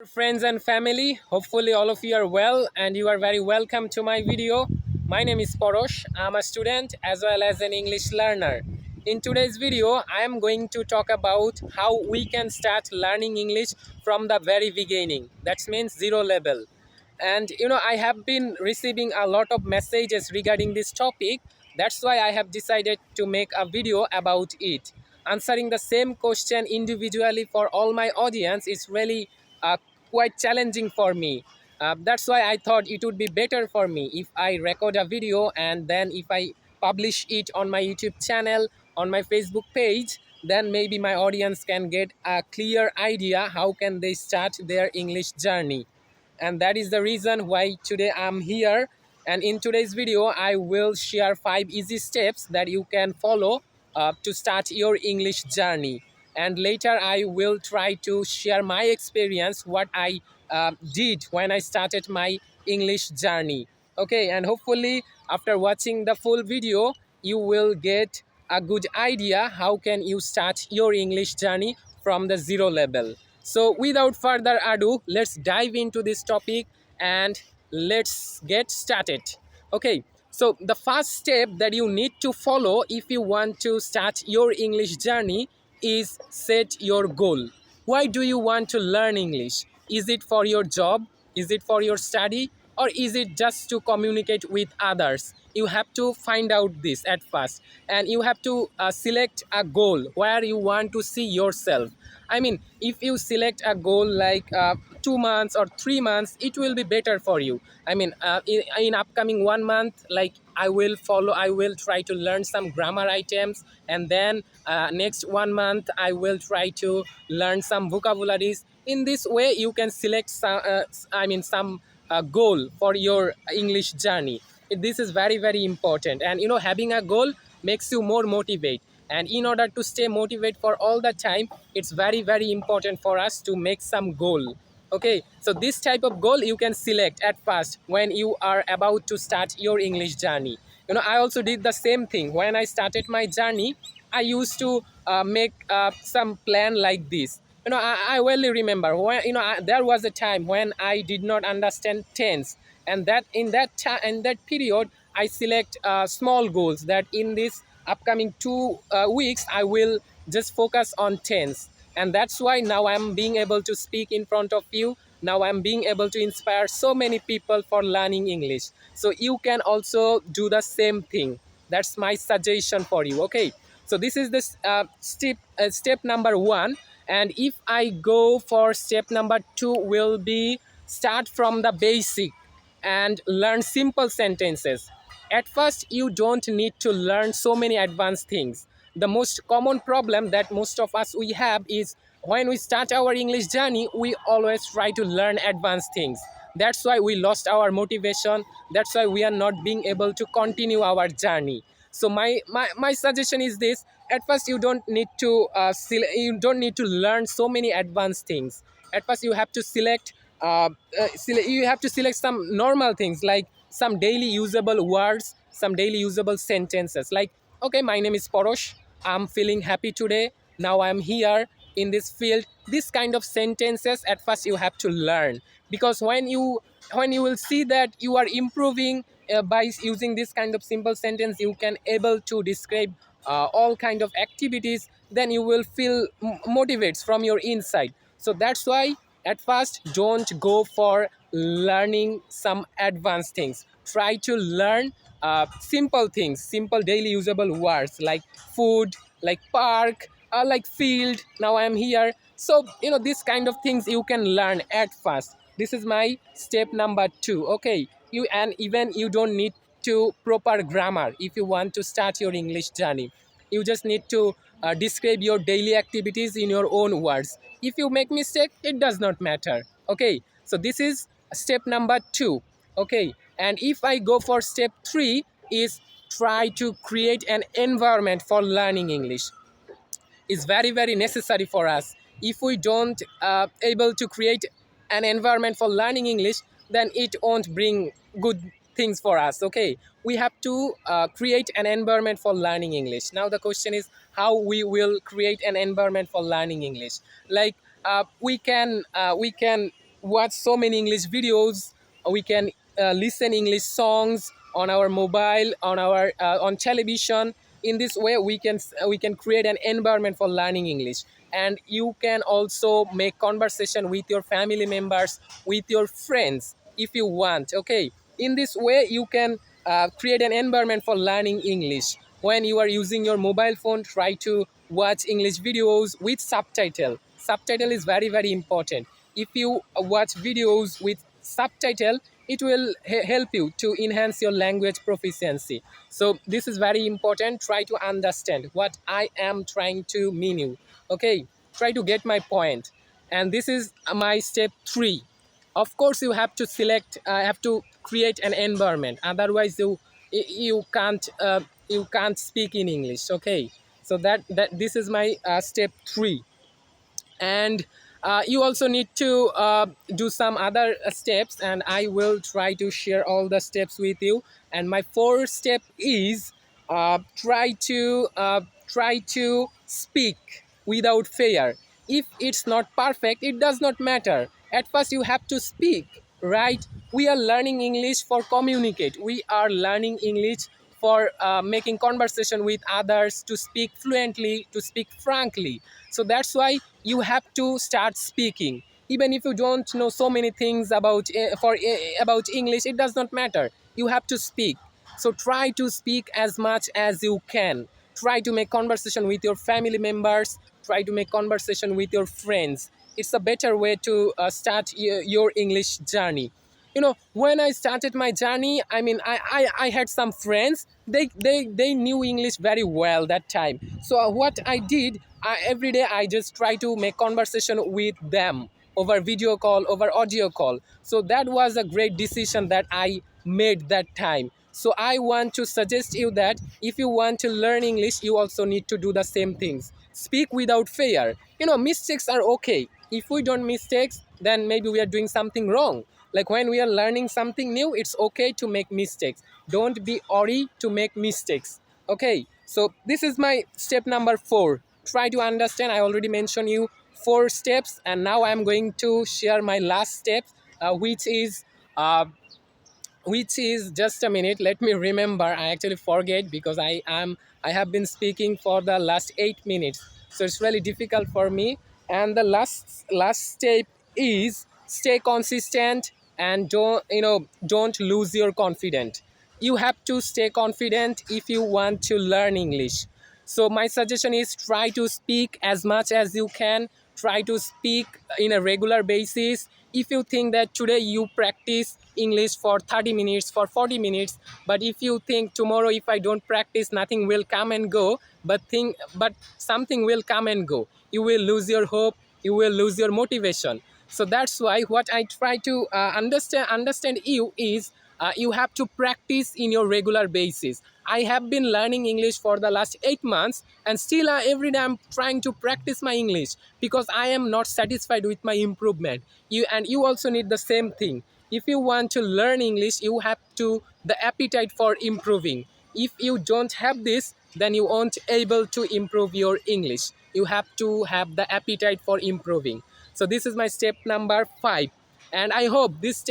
friends and family. Hopefully all of you are well and you are very welcome to my video. My name is Porosh. I'm a student as well as an English learner. In today's video, I am going to talk about how we can start learning English from the very beginning. That means zero level. And I have been receiving a lot of messages regarding this topic. That's why I have decided to make a video about it. Answering the same question individually for all my audience is really quite challenging for me. That's why I thought it would be better for me if I record a video and then if I publish it on my YouTube channel, on my Facebook page, then maybe my audience can get a clear idea how can they start their English journey. And that is the reason why today I'm here. And in today's video I will share 5 easy steps that you can follow to start your English journey. And later I will try to share my experience, what I did when I started my English journey. Okay, and hopefully after watching the full video you will get a good idea how can you start your English journey from the zero level. So without further ado, let's dive into this topic and let's get started. Okay, so the first step that you need to follow if you want to start your English journey is set your goal. Why do you want to learn English? Is it for your job? Is it for your study? Or is it just to communicate with others? You have to find out this at first, and you have to select a goal where you want to see yourself. I mean, if you select a goal like 2 months or 3 months, it will be better for you. I mean, in upcoming 1 month, like I will try to learn some grammar items, and then next 1 month I will try to learn some vocabularies. In this way, you can select some goal for your English journey. This is very very important, and having a goal makes you more motivated. And in order to stay motivated for all the time, it's very very important for us to make some goal. Okay, so this type of goal you can select at first when you are about to start your English journey. I also did the same thing when I started my journey. I used to make some plan like this. I really remember when there was a time when I did not understand tense, and that in that period I select small goals that in this upcoming 2 weeks I will just focus on tense. And that's why now I'm being able to speak in front of you. Now I'm being able to inspire so many people for learning English. So you can also do the same thing. That's my suggestion for you. Okay, so this is this step number 1. And if I go for step number 2, will be start from the basic and learn simple sentences. At first you don't need to learn so many advanced things. The most common problem that most of us we have is when we start our English journey, we always try to learn advanced things. That's why we lost our motivation. That's why we are not being able to continue our journey. So my suggestion is this: at first you don't need to learn so many advanced things. At first you have to select some normal things, like some daily usable words, some daily usable sentences, like, okay, my name is Porosh, I'm feeling happy today, now I'm here in this field. This kind of sentences at first you have to learn, because when you will see that you are improving by using this kind of simple sentence, you can able to describe all kind of activities, then you will feel motivates from your inside. So that's why at first don't go for learning some advanced things. Try to learn simple things, simple daily usable words like food, like park, like field, now I am here. So this kind of things you can learn at first. This is my step number 2. Okay, even you don't need to proper grammar if you want to start your English journey. You just need to describe your daily activities in your own words. If you make mistake, it does not matter. Okay, so this is step number 2. Okay, and if I go for step 3, is try to create an environment for learning English. Is very very necessary for us. If we don't able to create an environment for learning English, then it won't bring good things for us. Okay, we have to create an environment for learning English. Now the question is how we will create an environment for learning English. Like we can watch so many English videos. We can listen English songs on our mobile, on our on television. In this way, we can create an environment for learning English. And you can also make conversation with your family members, with your friends, if you want. Okay, in this way you can create an environment for learning English. When you are using your mobile phone, try to watch English videos with subtitle. Subtitle is very important. If you watch videos with subtitle, it will help you to enhance your language proficiency. So this is very important. Try to understand what I am trying to mean you. Okay, try to get my point. And this is my step 3. Of course you have to select, have to create an environment, otherwise you can't speak in English. Okay, so that this is my step 3. And you also need to do some other steps, and I will try to share all the steps with you. And my fourth step is try to speak without fear. If it's not perfect, it does not matter. At first you have to speak, right? We are learning English for communicate. We are learning English for making conversation with others, to speak fluently, to speak frankly. So that's why you have to start speaking. Even if you don't know so many things about about English, it does not matter. You have to speak. So try to speak as much as you can. Try to make conversation with your family members. Try to make conversation with your friends. It's a better way to start your English journey. You know, when I started my journey, I mean, I had some friends. They knew English very well that time. So what I did, every day I just try to make conversation with them over video call, over audio call. So that was a great decision that I made that time. So I want to suggest you that if you want to learn English, you also need to do the same things. Speak without fear. You know, mistakes are okay. If we don't mistakes, then maybe we are doing something wrong. Like when we are learning something new, it's okay to make mistakes. Don't be worried to make mistakes. Okay, so this is my step number 4. Try to understand. I already mentioned you 4 steps, and now I'm going to share my last step, uh, which is just a minute. Let me remember. I actually forget because I have been speaking for the last 8 minutes, so it's really difficult for me. And the last step is stay consistent, and don't lose your confidence. You have to stay confident if you want to learn English. So my suggestion is try to speak as much as you can. Try to speak in a regular basis. If you think that today you practice English for 30 minutes, for 40 minutes, but if you think tomorrow if I don't practice, nothing will come and go, but something will come and go. You will lose your hope, you will lose your motivation. So that's why what I try to understand you is you have to practice in your regular basis. I have been learning English for the last 8 months, and still every day I'm trying to practice my English because I am not satisfied with my improvement. You also need the same thing. If you want to learn English, you have to the appetite for improving. If you don't have this, then you won't able to improve your English. You have to have the appetite for improving. So this is my step number 5, and I hope this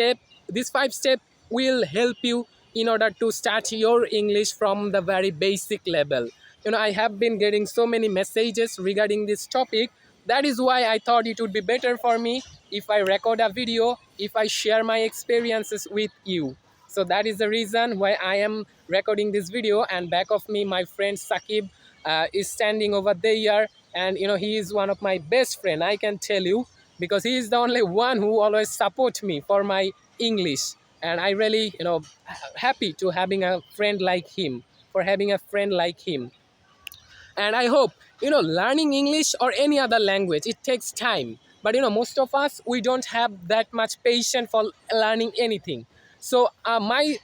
5 step will help you in order to start your English from the very basic level. You know, I have been getting so many messages regarding this topic. That is why I thought it would be better for me if I record a video, if I share my experiences with you. So that is the reason why I am recording this video, and back of me my friend Sakib is standing over there, and you know, he is one of my best friend, I can tell you, because he is the only one who always support me for my English. And I really, you know, happy to having a friend like him, for having a friend like him. And I hope, you know, learning English or any other language, it takes time. But you know, most of us, we don't have that much patience for learning anything. So my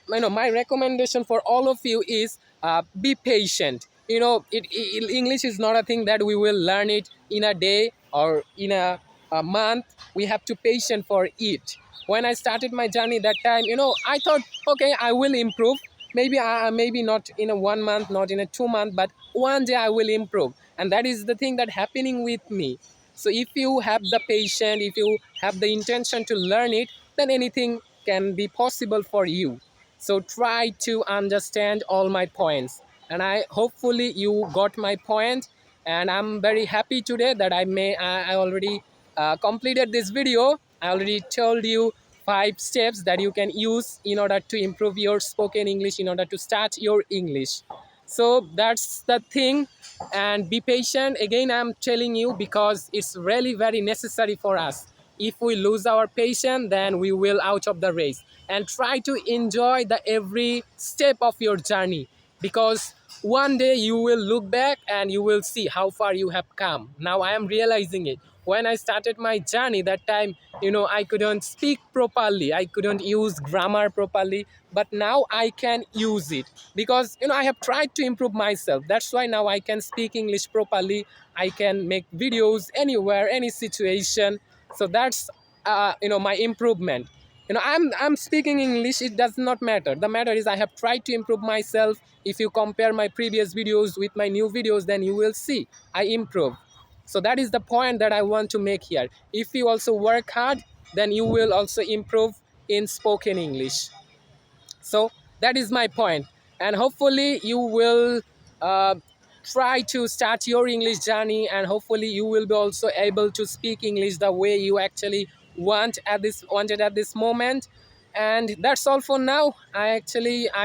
recommendation for all of you is be patient. You know, English is not a thing that we will learn it in a day or in a month. We have to patient for it. When I started my journey that time, you know, I thought, okay, I will improve. Maybe not in a 1 month, not in a 2 month, but one day I will improve. And that is the thing that happening with me. So if you have the patience, if you have the intention to learn it, then anything can be possible for you. So try to understand all my points, and I hopefully you got my point. And I'm very happy today that I already completed this video. I already told you 5 steps that you can use in order to improve your spoken English, in order to start your English. So that's the thing. And be patient again, I'm telling you, because it's really very necessary for us. If we lose our patience, then we will out of the race. And try to enjoy the every step of your journey, because one day you will look back and you will see how far you have come. Now I am realizing it. When I started my journey, that time, I couldn't speak properly, I couldn't use grammar properly, but now I can use it, because I have tried to improve myself. That's why now I can speak English properly. I can make videos anywhere, any situation. So that's my improvement. I'm speaking English, it does not matter. The matter is I have tried to improve myself. If you compare my previous videos with my new videos, then you will see I improve. So that is the point that I want to make here. If you also work hard, then you will also improve in spoken English. So that is my point. And hopefully you will uh, try to start your English journey, and hopefully you will be also able to speak English the way you actually wanted at this moment. And that's all for now. I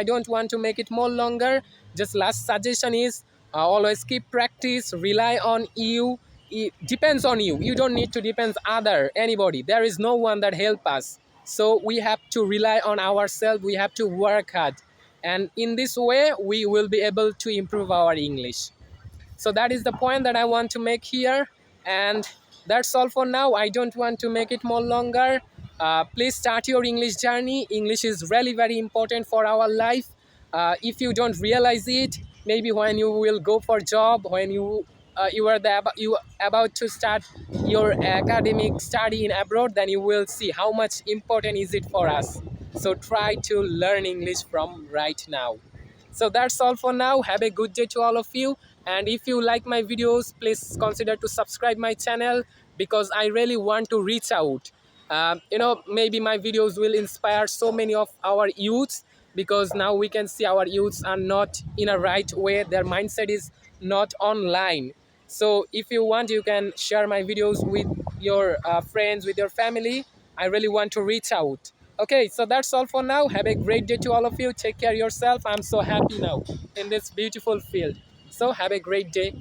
don't want to make it more longer. Just last suggestion is, always keep practice, rely on you. It depends on you. You don't need to depend anybody. There is no one that help us. So we have to rely on ourselves. We have to work hard, and in this way we will be able to improve our English. So that is the point that I want to make here. And that's all for now. I don't want to make it more longer. Please start your English journey. English is really very important for our life. If you don't realize it, maybe when you will go for job, when you about to start your academic study in abroad, then you will see how much important is it for us. So try to learn English from right now. So that's all for now. Have a good day to all of you. And if you like my videos, please consider to subscribe my channel, because I really want to reach out. Maybe my videos will inspire so many of our youths, because now we can see our youths are not in a right way. Their mindset is not online. So if you want, you can share my videos with your friends, with your family. I really want to reach out. Okay, so that's all for now. Have a great day to all of you. Take care of yourself. I'm so happy now in this beautiful field. So have a great day.